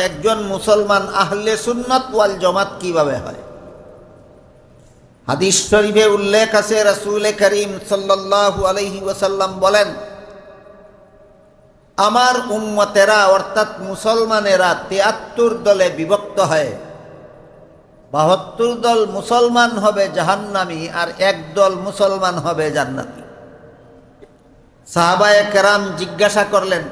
একজন মুসলমান আহলে সুন্নাত ওয়াল জামাত কিভাবে হয়? হাদিস শরীফে উল্লেখ আছে, রাসূল করিম সাল্লাল্লাহু আলাইহি ওয়াসাল্লাম বলেন, আমার উম্মতেরা অর্থাৎ মুসলমানেরা ৭৩ দলে বিভক্ত হয়। ৭২ দল মুসলমান হবে জাহান্নামী আর এক দল মুসলমান হবে জান্নাতি। সাহাবায়ে কেরাম জিজ্ঞাসা করলেন,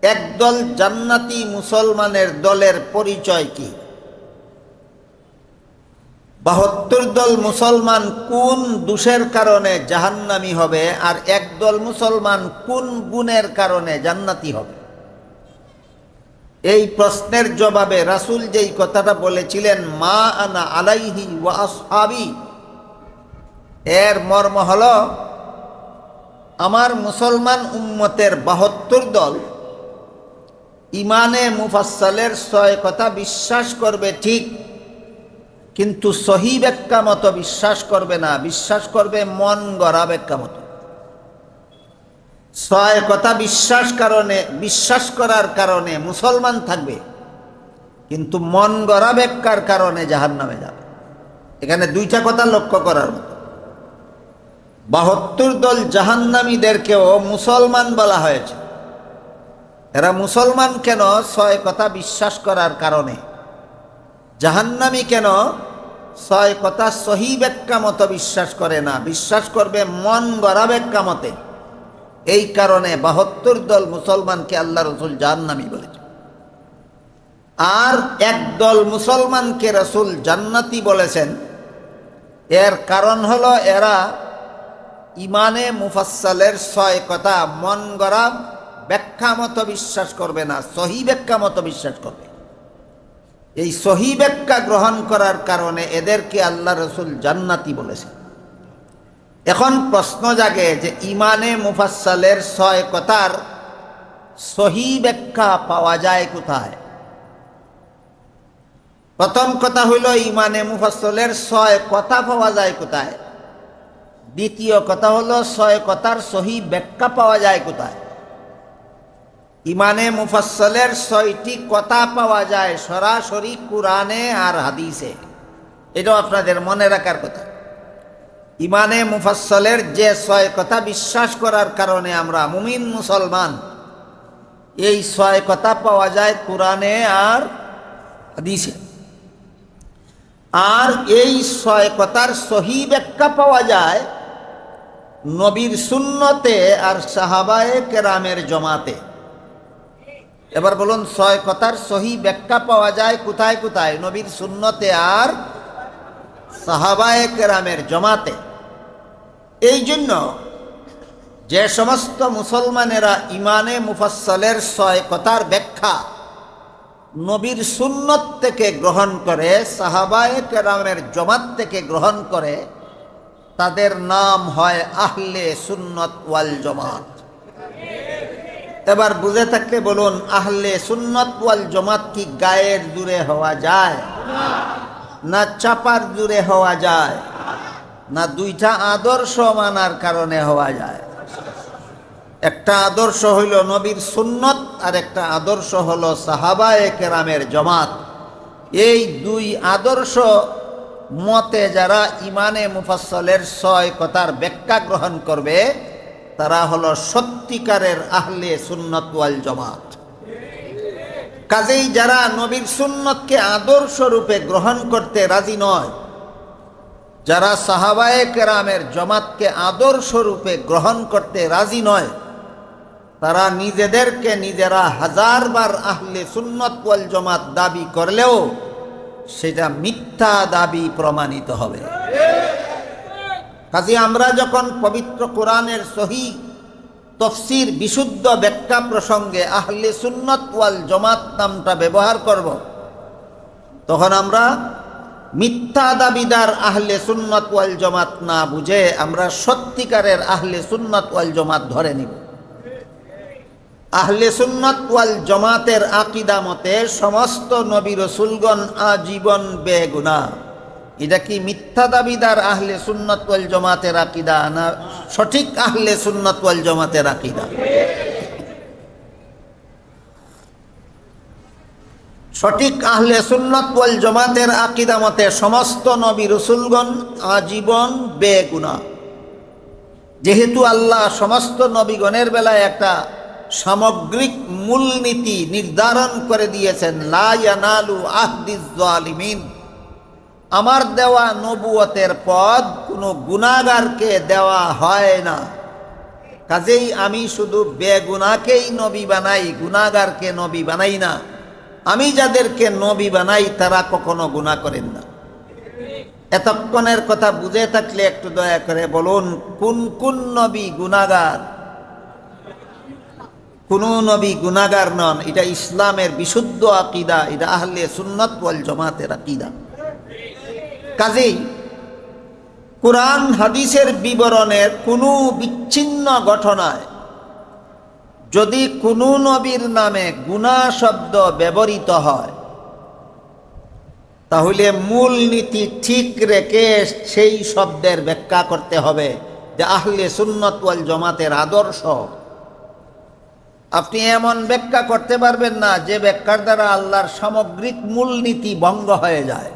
একদল জান্নাতি মুসলমানের দলের পরিচয় কি? ৭২ দল মুসলমান কোন দোষের কারণে জাহান্নামী হবে আর একদল মুসলমান কোন গুণের কারণে জান্নাতি হবে? এই প্রশ্নের জবাবে রাসূল যেই কথাটা বলেছিলেন, মা আনা আলাইহি ওয়া আসহাবি, এর মর্ম হলো আমার মুসলমান উম্মতের ৭২ দল ইমানে মুফাসসালের ৬ কথা বিশ্বাস করবে ঠিক, কিন্তু সহি ব্যাখ্যা মতো বিশ্বাস করবে না, বিশ্বাস করবে মন গড়া ব্যাখ্যা মতো। ৬ কথা বিশ্বাস করার কারণে মুসলমান থাকবে, কিন্তু মন গড়া ব্যাখ্যার কারণে জাহান্নামে যাবে। এখানে দুইটা কথা লক্ষ্য করার মতো। ৭২ দল জাহান্নামীদেরকেও মুসলমান বলা হয়েছে। এরা মুসলমান কেন? ৬ কথা বিশ্বাস করার কারণে। জাহান্নামী কেন? ৬ কথা সহি ব্যাখ্যা মতো বিশ্বাস করে না, বিশ্বাস করবে মন গড়া ব্যাখ্যা মতে। এই কারণে ৭২ দল মুসলমানকে আল্লাহ রাসূল জাহান্নামী বলেছে। আর একদল মুসলমানকে রাসূল জান্নাতি বলেছেন। এর কারণ হলো এরা ইমানে মুফাসসালের ৬ কথা মন গড়া ব্যাখ্যা মতো বিশ্বাস করবে না, সহি ব্যাখ্যা মতো বিশ্বাস করবে। এই সহি ব্যাখ্যা গ্রহণ করার কারণে এদেরকে আল্লাহ রাসূল জান্নাতি বলেছেন। এখন প্রশ্ন জাগে যে ইমানে মুফাসসালের ৬ কথার সহি ব্যাখ্যা পাওয়া যায় কোথায়? প্রথম কথা হইল, ইমানে মুফাসসালের ৬ কথা পাওয়া যায় কোথায়? দ্বিতীয় কথা হলো, ৬ কথার সহি ব্যাখ্যা পাওয়া যায় কোথায়? ইমানে মুফাসসালের ৬টি কথা পাওয়া যায় সরাসরি কুরআনে আর হাদিসে। এটাও আপনাদের মনে রাখার কথা। ইমানে মুফাসসালের যে ৬ কথা বিশ্বাস করার কারণে আমরা মুমিন মুসলমান, এই ৬ কথা পাওয়া যায় কুরআনে আর হাদিসে। আর এই ৬ কথার সহি ব্যাখ্যা পাওয়া যায় নবীর সুন্নতে আর সাহাবায়ে কেরামের জমাতে। এবার বলুন, ৬ কথার সহি ব্যাখ্যা পাওয়া যায় কোথায় কোথায়? নবীর সুন্নতে আর সাহাবায়ে কেরামের জমাতে। এই জন্য যে সমস্ত মুসলমানেরা ইমানে মুফাসসালের ৬ কথার ব্যাখ্যা নবীর সুন্নত থেকে গ্রহণ করে, সাহাবায়ে কেরামের জমাত থেকে গ্রহণ করে, তাদের নাম হয় আহলে সুন্নত ওয়াল জামাত। এবার বুঝে থাকলে বলুন, আহলে সুন্নত ওয়াল জামাত কি গায়ের জুড়ে হওয়া যায়? না চাপার জুড়ে হওয়া যায়? না দুইটা আদর্শ মানার কারণে হওয়া যায়? একটা আদর্শ হইল নবীর সুন্নত আর একটা আদর্শ হলো সাহাবায়ে কেরামের জমাত। এই দুই আদর্শ মতে যারা ইমানে মুফাসসালের ৬ কথার ব্যাখ্যা গ্রহণ করবে, তারা হলো সত্যিকারের আহলে সুন্নত ওয়াল জামাত। কাজেই যারা নবীর সুন্নতকে আদর্শ রূপে গ্রহণ করতে রাজি নয়, যারা সাহাবায়ে কেরামের জমাতকে আদর্শ রূপে গ্রহণ করতে রাজি নয়, তারা নিজেদেরকে নিজেরা ১০০০ বার আহলে সুন্নত ওয়াল জামাত দাবি করলেও সেটা মিথ্যা দাবি প্রমাণিত হবে। কাজে আমরা যখন পবিত্র কোরআনের সহি তফসির বিশুদ্ধ ব্যাখ্যা প্রসঙ্গে আহলে সুন্নত ওয়াল জামাত নামটা ব্যবহার করব, তখন আমরা মিথ্যা দাবিদার আহলে সুন্নত ওয়াল জামাত না বুঝে আমরা সত্যিকারের আহলে সুন্নত ওয়াল জামাত ধরে নিব। আহলে সুন্নত ওয়াল জামাতের আকীদা মতে সমস্ত নবী রাসূলগণ আজীবন বেগুনাহ। এটা কি মিথ্যা দাবিদার আহলে সুন্নত ওয়াল জামাতের আকীদা না সঠিক আহলে সুন্নত ওয়াল জামাতের আকীদা? সঠিক আহলে সুন্নাত ওয়াল জামাতের আকীদা মতে সমস্ত নবী রাসূলগণ আজীবন বেগুনাহ। যেহেতু আল্লাহ সমস্ত নবীগণের বেলায় একটা সামগ্রিক মূলনীতি নির্ধারণ করে দিয়েছেন, লা ইয়ানালু আহদিজ জালিমিন, আমার দেওয়া নবুয়তের পদ কোনো গুনাহগারকে দেওয়া হয় না। কাজেই আমি শুধু বেগুনাহকেই নবী বানাই, গুনাহগারকে নবী বানাই না। আমি যাদেরকে নবী বানাই তারা কখনো গুনাহ করেন না। এতক্ষণের কথা বুঝে থাকলে একটু দয়া করে বলুন, কোন কোন নবী গুনাহগার? কোন নবী গুনাহগার নন। এটা ইসলামের বিশুদ্ধ আকীদা, এটা আহলে সুন্নাত ওয়াল জামাতের আকীদা। কাজেই কুরআন হাদিসের বিবরণের কোনো বিচ্ছিন্ন ঘটনায় যদি কোনো নবীর নামে গুনাহ শব্দ ব্যবহৃত হয়, তাহলে মূল নীতি ঠিক রেখে সেই শব্দের ব্যাখ্যা করতে হবে, যে আহলে সুন্নাত ওয়াল জামাতের আদর্শ। আপনি এমন ব্যাখ্যা করতে পারবেন না যে ব্যাখ্যার দ্বারা আল্লাহর সামগ্রিক মূলনীতি ভঙ্গ হয়ে যায়।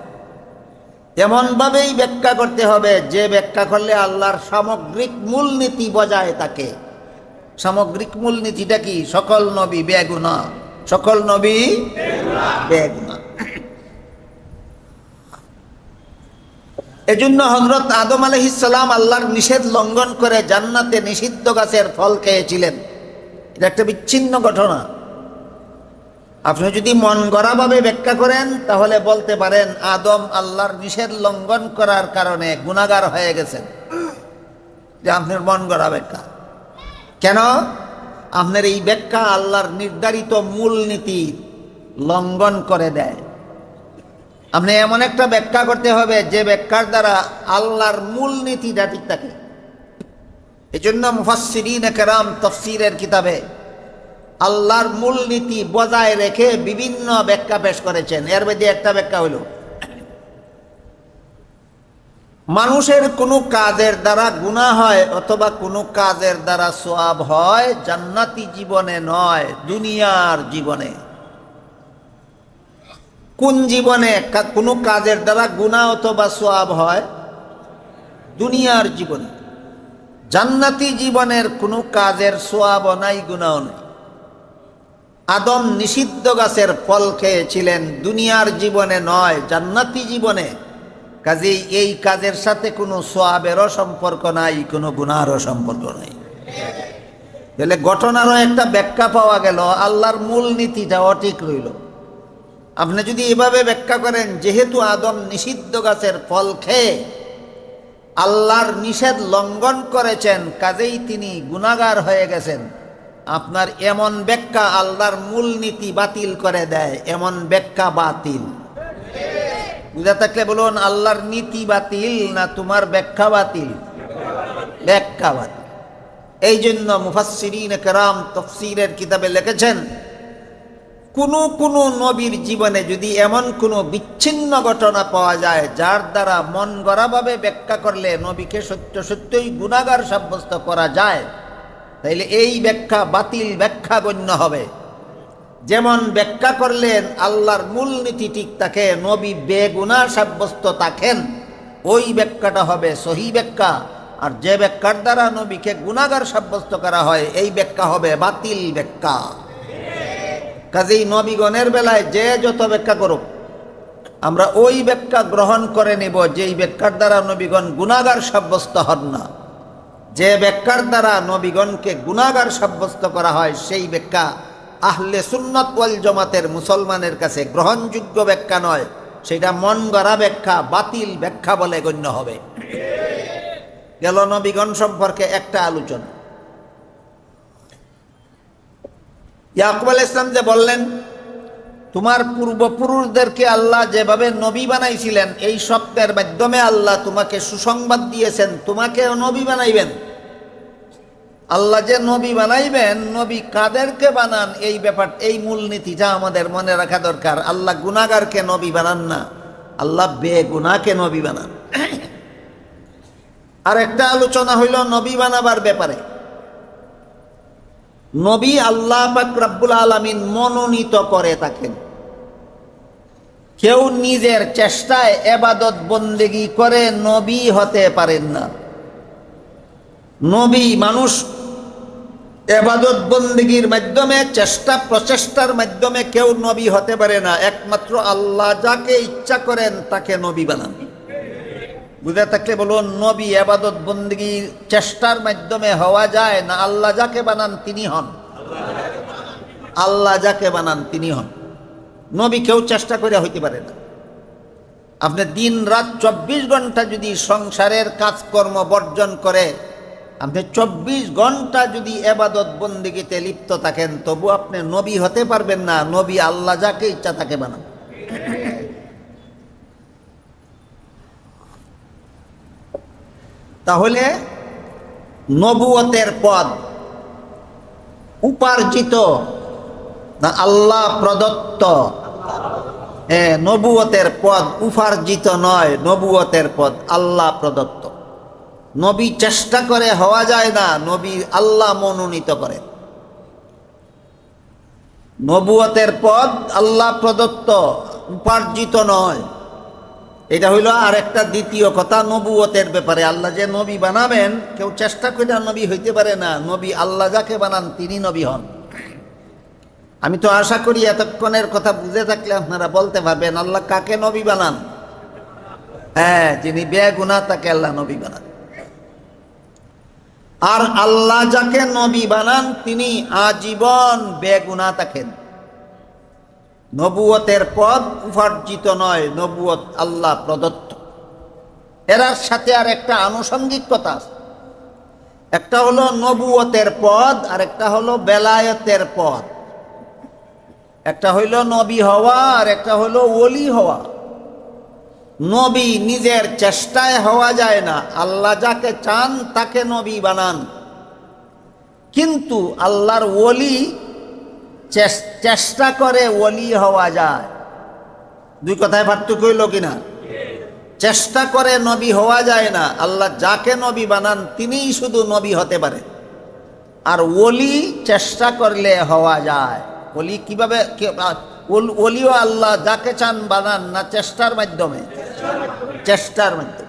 এমনভাবেই ব্যাখ্যা করতে হবে যে ব্যাখ্যা করলে আল্লাহর সামগ্রিক মূলনীতি বজায় থাকে। সামগ্রিক মূলনীতিটা কি? সকল নবী বেগুনাহ, সকল নবী বেগুনাহ। এজন্য হযরত আদম আলাইহিস সালাম আল্লাহর নিষেধ লঙ্ঘন করে জান্নাতে নিষিদ্ধ গাছের ফল খেয়েছিলেন। এটা একটা বিচ্ছিন্ন ঘটনা। আপনি যদি মন গড়াভাবে ব্যাখ্যা করেন তাহলে বলতে পারেন আদম আল্লাহর নিষেধ লঙ্ঘন করার কারণে গুনাহগার হয়ে গেছেন। যে আপনার মন গড়া ব্যাখ্যা। কেন? আপনার এই ব্যাখ্যা আল্লাহর নির্ধারিত মূলনীতি লঙ্ঘন করে দেয়। আপনি এমন একটা ব্যাখ্যা করতে হবে যে ব্যাখ্যার দ্বারা আল্লাহর মূলনীতিটা ঠিক থাকে। এই জন্য মুফাসসিরিন কেরাম তাফসীরের কিতাবে আল্লাহর মূলনীতি বজায় রেখে বিভিন্ন ব্যাখ্যা পেশ করেছেন। এর মধ্যে একটা ব্যাখ্যা হইল, মানুষের কোনো কাজের দ্বারা গুনাহ হয় অথবা কোনো কাজের দ্বারা সওয়াব হয় জান্নাতি জীবনে নয়, দুনিয়ার জীবনে। কোন জীবনে কোনো কাজের দ্বারা গুনাহ অথবা সওয়াব হয়? দুনিয়ার জীবনে। জান্নাতি জীবনের কোনো কাজের সওয়াব নাই, গুনাহ নাই। আদম নিষিদ্ধ গাছের ফল খেয়েছিলেন দুনিয়ার জীবনে নয়, জান্নাতি জীবনে। কাজেই এই কাজের সাথে কোনো সওয়াবেরও সম্পর্ক নাই, কোনো গুনাহেরও সম্পর্ক নাই। তাহলে ঘটনারও একটা ব্যাখ্যা পাওয়া গেল, আল্লাহর মূলনীতিটা অঠিক রইল। আপনি যদি এভাবে ব্যাখ্যা করেন, যেহেতু আদম নিষিদ্ধ গাছের ফল খেয়ে আল্লাহর নিষেধ লঙ্ঘন করেছেন, কাজেই তিনি গুনাহগার হয়ে গেছেন, আপনার এমন ব্যাখ্যা আল্লাহর মূলনীতি বাতিল করে দেয়। এমন ব্যাখ্যা বাতিল। বুঝা থাকলে বলুন, আল্লাহর নীতি বাতিল না তোমার ব্যাখ্যা বাতিল? ব্যাখ্যা বাতিল। এই জন্য মুফাসসিরিন কেরাম তাফসীরের কিতাবে লিখেছেন, কোনো কোনো নবীর জীবনে যদি এমন কোনো বিচ্ছিন্ন ঘটনা পাওয়া যায় যার দ্বারা মন গড়াভাবে ব্যাখ্যা করলে নবীকে সত্য সত্যই গুনাহগার সাব্যস্ত করা যায়, তাইলে এই ব্যাখ্যা বাতিল ব্যাখ্যা গণ্য হবে। যেমন ব্যাখ্যা করলেন আল্লাহর মূলনীতি ঠিক থাকে, নবী বেগুনাহ সাব্যস্ত থাকেন, ওই ব্যাখ্যাটা হবে সহি ব্যাখ্যা। আর যে ব্যাখ্যার দ্বারা নবীকে গুনাহগার সাব্যস্ত করা হয়, এই ব্যাখ্যা হবে বাতিল ব্যাখ্যা। কাজেই নবীগণের বেলায় যে যত ব্যাখ্যা করুক, আমরা ওই ব্যাখ্যা গ্রহণ করে নেব যেই ব্যাখ্যার দ্বারা নবীগণ গুনাহগার সাব্যস্ত হন না। যে ব্যাখ্যার দ্বারা নবীগণকে গুনাহগার সাব্যস্ত করা হয়, সেই ব্যাখ্যা আহলে সুন্নাত ওয়াল জামাতের মুসলমানের কাছে গ্রহণযোগ্য ব্যাখ্যা নয়, সেটা মন গড়া ব্যাখ্যা, বাতিল ব্যাখ্যা বলে গণ্য হবে। গেল নবীগণ সম্পর্কে একটা আলোচনা। ইয়াকুব আলাইহিস সালাম যে বললেন, তোমার পূর্বপুরুষদেরকে আল্লাহ যেভাবে নবী বানাইছিলেন, এই শব্দের মাধ্যমে আল্লাহ তোমাকে সুসংবাদ দিয়েছেন, তোমাকেও নবী বানাইবেন। আল্লাহ যে নবী বানাইবেন, নবী কাদেরকে বানান, এই ব্যাপার, এই মূলনীতিটা আমাদের মনে রাখা দরকার। আল্লাহ গুনাহগারকে নবী বানান না, আল্লাহ বেগুনাহকে নবী বানান। আর একটা আলোচনা হইল নবী বানাবার ব্যাপারে। নবী আল্লাহ পাক রব্বুল আলামিন মনোনীত করে থাকেন। কেউ নিজের চেষ্টায় ইবাদত বন্দেগী করে নবী হতে পারেন না। নবী মানুষ ইবাদত বন্দেগীর মাধ্যমে চেষ্টা প্রচেষ্টার মাধ্যমে কেউ নবী হতে পারে না। একমাত্র আল্লাহ যাকে ইচ্ছা করেন তাকে নবী বানান। বুঝে থাকলে বলুন, নবী ইবাদত বন্দেগী চেষ্টার মাধ্যমে হওয়া যায় না, আল্লাহ যাকে বানান তিনি হন। আল্লাহ যাকে বানান তিনি হন। নবী কেউ চেষ্টা করে হইতে পারে না। আপনি দিন রাত 24 ঘন্টা যদি সংসারের কাজকর্ম বর্জন করে আপনি 24 ঘন্টা যদি ইবাদত বন্দেগীতে লিপ্ত থাকেন, তবু আপনি নবী হতে পারবেন না। নবী আল্লাহ যাকে ইচ্ছা তাকে বানান। তাহলে নবুয়তের পদ উপার্জিত না আল্লাহ প্রদত্ত? নবুয়তের পদ উপার্জিত নয়, নবুয়তের পদ আল্লাহ প্রদত্ত। নবী চেষ্টা করে হওয়া যায় না, নবী আল্লাহ মনোনীত করে। নবুয়তের পদ আল্লাহ প্রদত্ত, উপার্জিত নয়। এটা হইল আরেকটা দ্বিতীয় কথা নবুয়তের ব্যাপারে। আল্লাহ যে নবী বানাবেন কেউ চেষ্টা করে নবী হইতে পারে না। নবী আল্লাহ যাকে বানান তিনি নবী হন। আমি তো আশা করি এতক্ষণের কথা বুঝে থাকলে আপনারা বলতে পারবেন আল্লাহ কাকে নবী বানান। হ্যাঁ, যিনি বেগুনাহ তাকে আল্লাহ নবী বানান। আর আল্লাহ যাকে নবী বানান তিনি আজীবন বেগুনাহ থাকেন। নবুয়তের পদ উপার্জিত নয়, নবুয়ত আল্লাহ প্রদত্ত। এর সাথে আর একটা আনুষঙ্গিক কথা আছে। একটা হলো নবুয়তের পদ আর একটা হলো বেলায়েতের পদ। একটা হইল নবী হওয়া আর একটা হলো ওলি হওয়া। নবী নিজের চেষ্টায় হওয়া যায় না, আল্লাহ যাকে চান তাকে নবী বানান। কিন্তু আল্লাহর ওলি চেষ্টা করে ওলি হওয়া যায়। দুই কথায় পার্থক্য হইল কিনা? চেষ্টা করে নবী হওয়া যায় না, আল্লাহ যাকে নবী বানান তিনিই শুধু নবী হতে পারে। আর ওলি চেষ্টা করলে হওয়া যায়। ওলি কিভাবে? ওলিও আল্লাহ যাকে চান বানান না চেষ্টার মাধ্যমে? চেষ্টার মাধ্যমে।